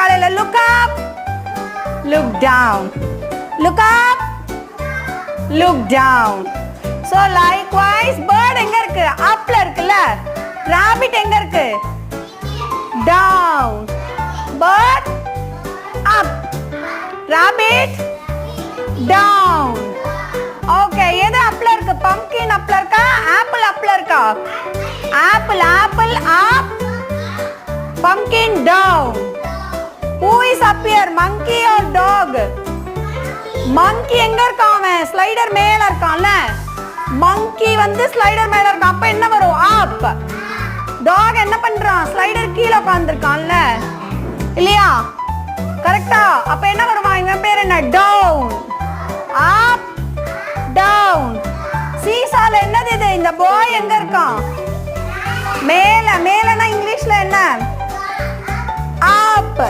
காலையில look up, look down, look up, look down. So likewise bird எங்க இருக்கு? upல இருக்குல்ல. rabbit எங்க இருக்கு? down. bird up, rabbit down. Okay, எது அப்ல இருக்கு? பம்ப்கின் அப்ல இருக்கா? ஆப்பிள் அப்ல இருக்கா? Apple apple up, pumpkin down. Who is up here? monkey or dog? monkey எங்க இருக்கான்? அவன் ஸ்லைடர் மேல இருக்கான்ல. monkey வந்து ஸ்லைடர் மேல இருக்கான். அப்ப என்ன வரும்? up. dog என்ன பண்றான்? ஸ்லைடர் கீழ உட்கார்ந்திருக்கான்ல, இல்லையா? கரெக்ட்டா? அப்ப என்ன வருமா? இவன் பேர் என்ன? down. up, down. சீசால என்னது இது? இந்த பாய் எங்க இருக்கான்? மேல. மேலனா இங்கிலீஷ்ல என்ன? up.